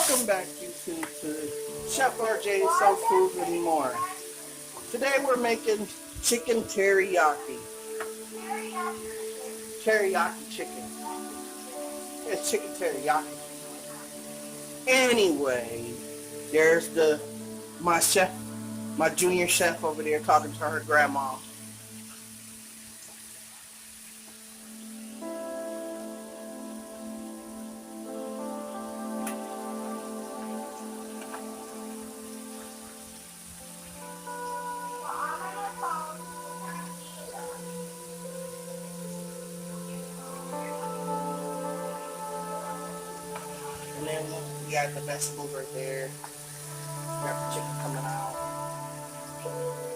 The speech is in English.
Welcome back, YouTube, to Chef RJ's Soul Food and More. Today we're making chicken teriyaki. Teriyaki chicken. It's chicken teriyaki. Anyway, there's my chef, my junior chef over there talking to her grandma. And then we got the vegetables right there. We got the chicken coming out.